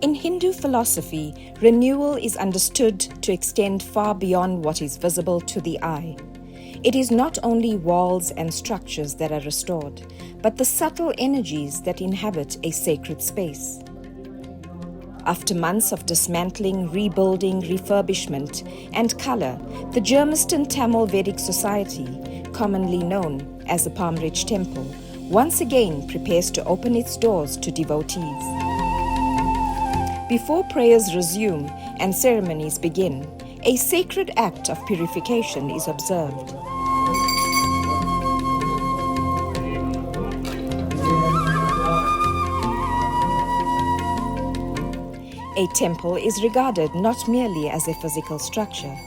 In Hindu philosophy, renewal is understood to extend far beyond what is visible to the eye. It is not only walls and structures that are restored, but the subtle energies that inhabit a sacred space. After months of dismantling, rebuilding, refurbishment, and colour, the Germiston Tamil Vedic Society, commonly known as the Palmridge Temple, once again prepares to open its doors to devotees. Before prayers resume and ceremonies begin, a sacred act of purification is observed. A temple is regarded not merely as a physical structure,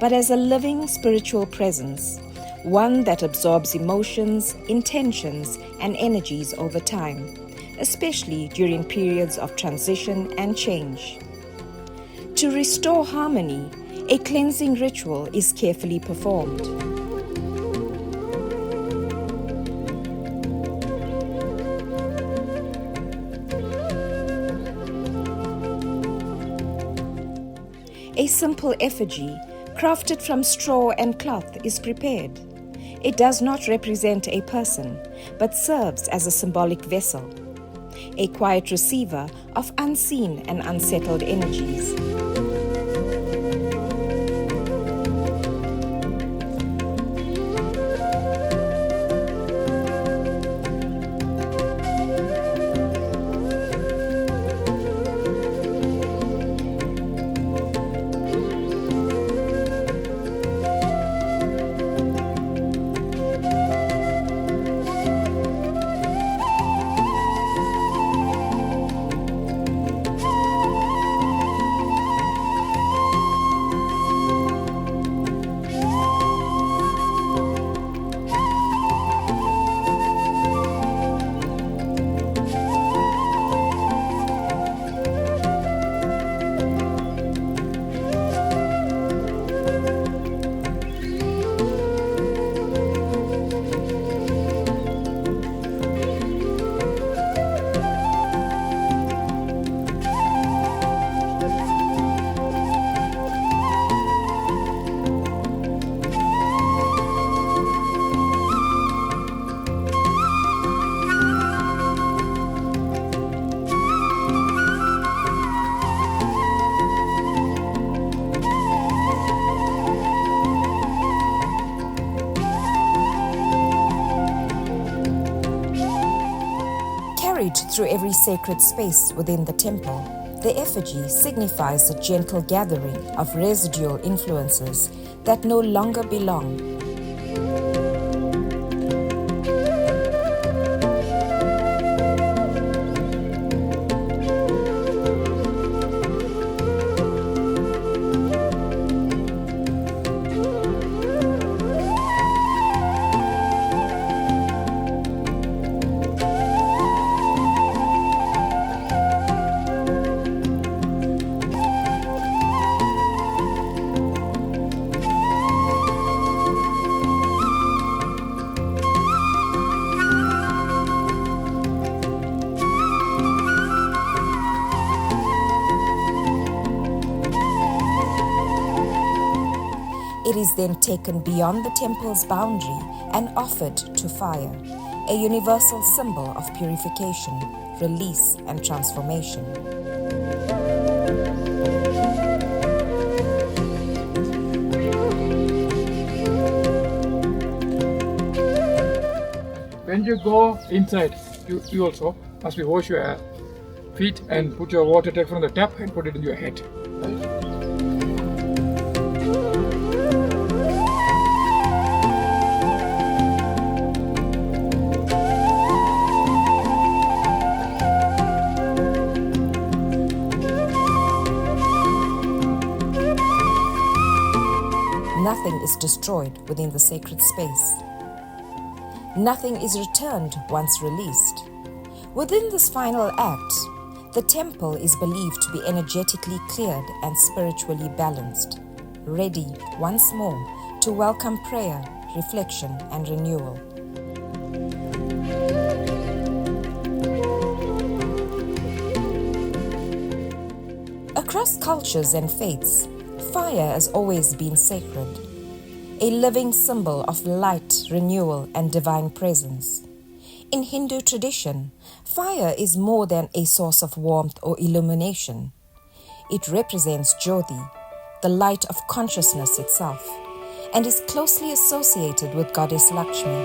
but as a living spiritual presence, one that absorbs emotions, intentions, and energies over time, especially during periods of transition and change. To restore harmony, a cleansing ritual is carefully performed. A simple effigy, crafted from straw and cloth, is prepared. It does not represent a person, but serves as a symbolic vessel, a quiet receiver of unseen and unsettled energies. Carried through every sacred space within the temple, the effigy signifies a gentle gathering of residual influences that no longer belong. It is then taken beyond the temple's boundary and offered to fire, a universal symbol of purification, release, and transformation. When you go inside, you also must be wash your feet and put your water take from the tap and put it in your head. Right? Nothing is destroyed within the sacred space. Nothing is returned once released. Within this final act, the temple is believed to be energetically cleared and spiritually balanced, ready once more to welcome prayer, reflection, and renewal. Across cultures and faiths, fire has always been sacred, a living symbol of light, renewal, and divine presence. In Hindu tradition, fire is more than a source of warmth or illumination. It represents Jyoti, the light of consciousness itself, and is closely associated with goddess Lakshmi.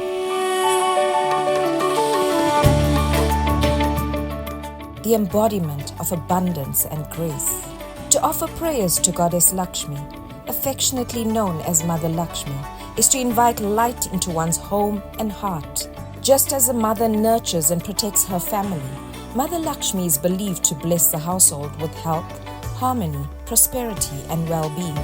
The embodiment of abundance and grace. To offer prayers to goddess Lakshmi, affectionately known as Mother Lakshmi, is to invite light into one's home and heart. Just as a mother nurtures and protects her family, Mother Lakshmi is believed to bless the household with health, harmony, prosperity, and well-being.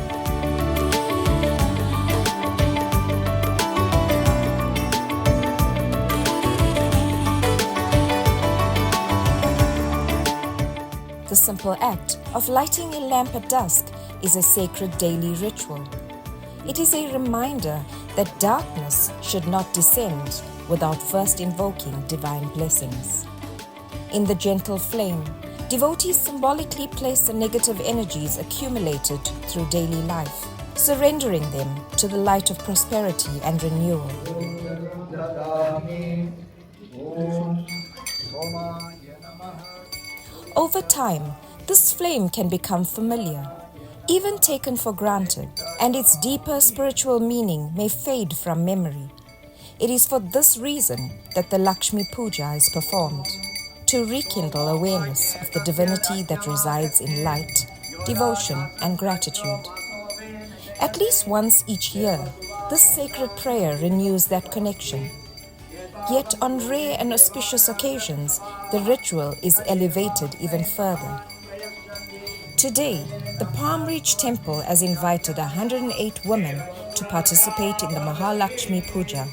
The simple act of lighting a lamp at dusk is a sacred daily ritual. It is a reminder that darkness should not descend without first invoking divine blessings. In the gentle flame, devotees symbolically place the negative energies accumulated through daily life, surrendering them to the light of prosperity and renewal. Over time, this flame can become familiar, even taken for granted, and its deeper spiritual meaning may fade from memory. It is for this reason that the Mahalakshmi Pooja is performed, to rekindle awareness of the divinity that resides in light, devotion, and gratitude. At least once each year, this sacred prayer renews that connection. Yet on rare and auspicious occasions, the ritual is elevated even further. Today, the Palmridge Temple has invited 108 women to participate in the Mahalakshmi Pooja,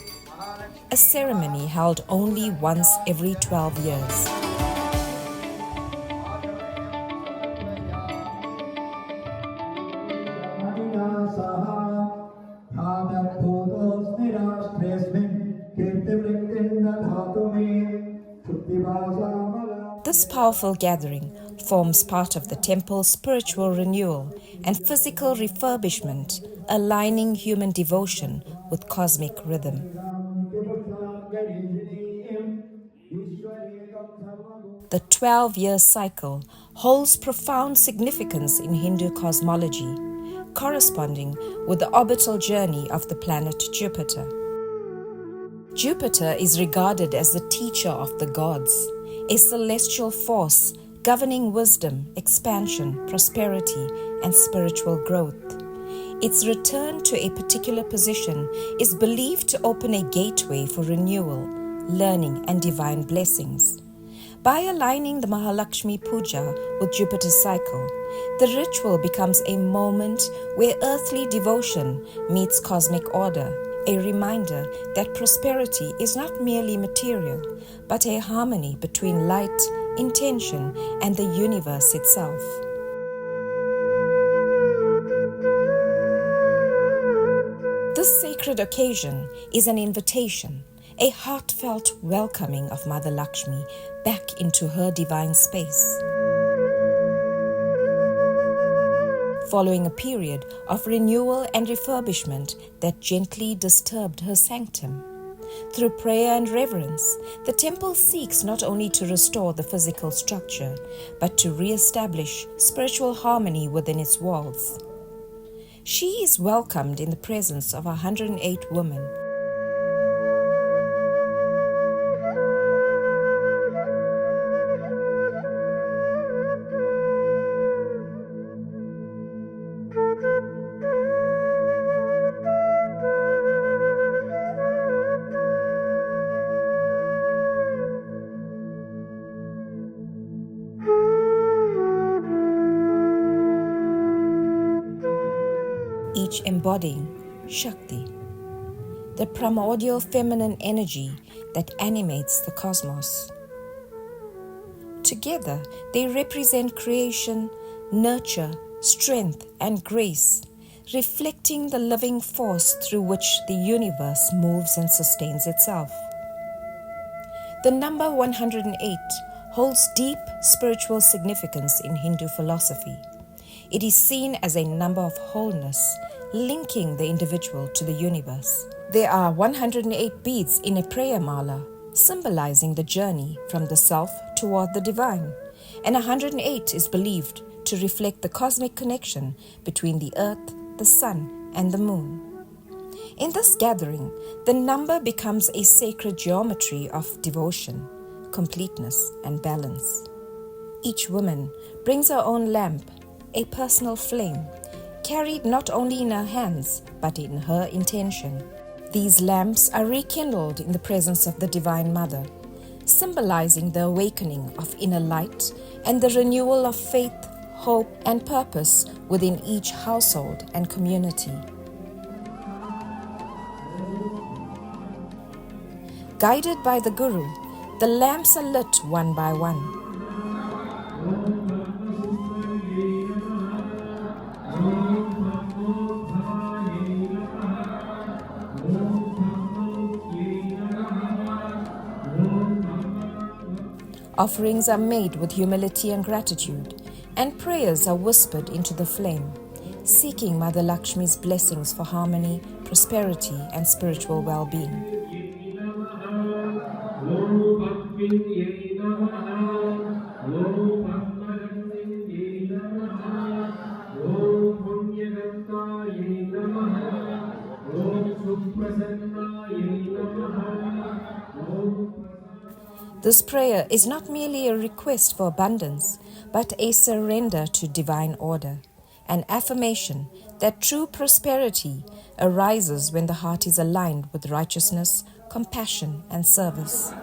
a ceremony held only once every 12 years. This powerful gathering forms part of the temple's spiritual renewal and physical refurbishment, aligning human devotion with cosmic rhythm. The 12-year cycle holds profound significance in Hindu cosmology, corresponding with the orbital journey of the planet Jupiter. Jupiter is regarded as the teacher of the gods, a celestial force governing wisdom, expansion, prosperity, and spiritual growth. Its return to a particular position is believed to open a gateway for renewal, learning, and divine blessings. By aligning the Mahalakshmi Pooja with Jupiter's cycle, the ritual becomes a moment where earthly devotion meets cosmic order, a reminder that prosperity is not merely material, but a harmony between light, intention, and the universe itself. This sacred occasion is an invitation, a heartfelt welcoming of Mother Lakshmi back into her divine space. Following a period of renewal and refurbishment that gently disturbed her sanctum. Through prayer and reverence, the temple seeks not only to restore the physical structure, but to re-establish spiritual harmony within its walls. She is welcomed in the presence of 108 women. Each embodying Shakti, the primordial feminine energy that animates the cosmos. Together, they represent creation, nurture, strength, and grace, reflecting the living force through which the universe moves and sustains itself. The number 108 holds deep spiritual significance in Hindu philosophy. It is seen as a number of wholeness, linking the individual to the universe. There are 108 beads in a prayer mala, symbolizing the journey from the self toward the divine, and 108 is believed to reflect the cosmic connection between the earth, the sun, and the moon. In this gathering, the number becomes a sacred geometry of devotion, completeness, and balance. Each woman brings her own lamp, a personal flame, carried not only in her hands but in her intention. These lamps are rekindled in the presence of the Divine Mother, symbolizing the awakening of inner light and the renewal of faith, hope, and purpose within each household and community. Guided by the Guru, the lamps are lit one by one. Offerings are made with humility and gratitude, and prayers are whispered into the flame, seeking Mother Lakshmi's blessings for harmony, prosperity, and spiritual well-being. This prayer is not merely a request for abundance, but a surrender to divine order, an affirmation that true prosperity arises when the heart is aligned with righteousness, compassion, and service.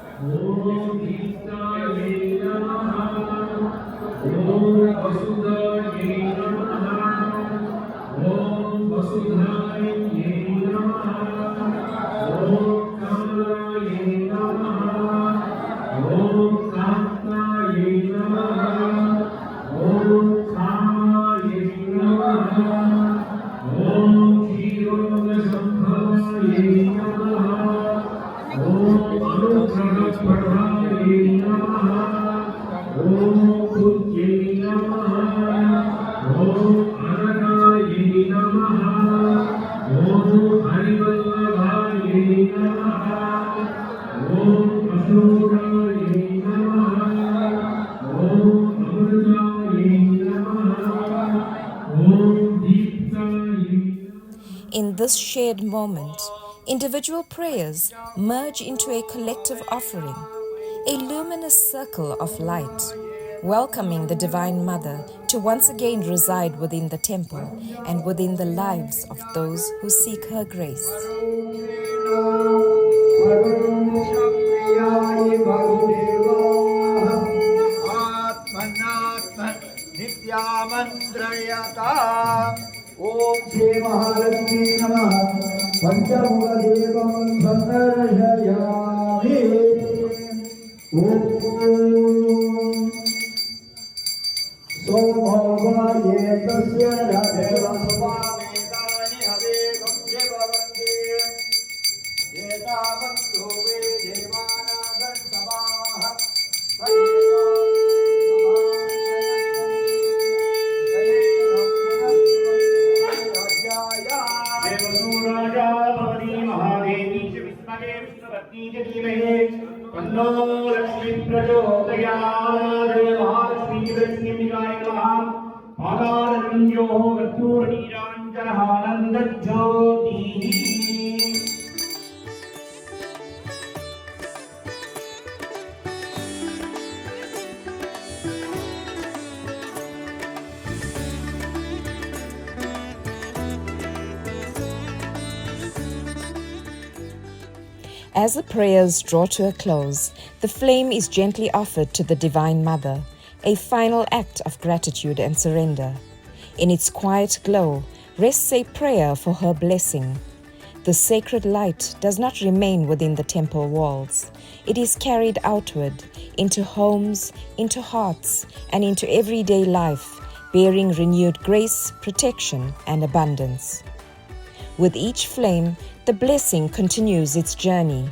In this shared moment, individual prayers merge into a collective offering, a luminous circle of light, welcoming the Divine Mother to once again reside within the temple and within the lives of those who seek her grace. ओम श्री महालक्ष्मी नमः पंचमुखदेवं संदर्शयामि ओम सोमोवाये तस्य राधेवस्वामेतानि हवेगं देववन्दे एतावन्तो वे देवानागन्तवाः लक्ष्मी प्रचोदयात् महालक्ष्मी लक्ष्मीकाय नमः पादारविन्द्यो कर्पूरनीराञ्जनः आनन्दज्योतिः। As the prayers draw to a close, the flame is gently offered to the Divine Mother, a final act of gratitude and surrender. In its quiet glow rests a prayer for her blessing. The sacred light does not remain within the temple walls. It is carried outward, into homes, into hearts, and into everyday life, bearing renewed grace, protection, and abundance. With each flame, the blessing continues its journey.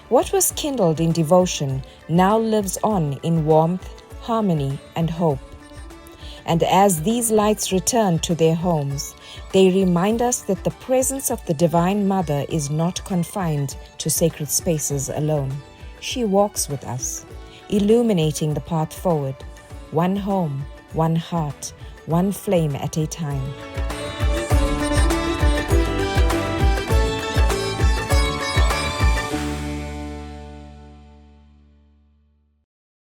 What was kindled in devotion now lives on in warmth, harmony, and hope. And as these lights return to their homes, they remind us that the presence of the Divine Mother is not confined to sacred spaces alone. She walks with us, illuminating the path forward, one home, one heart, one flame at a time.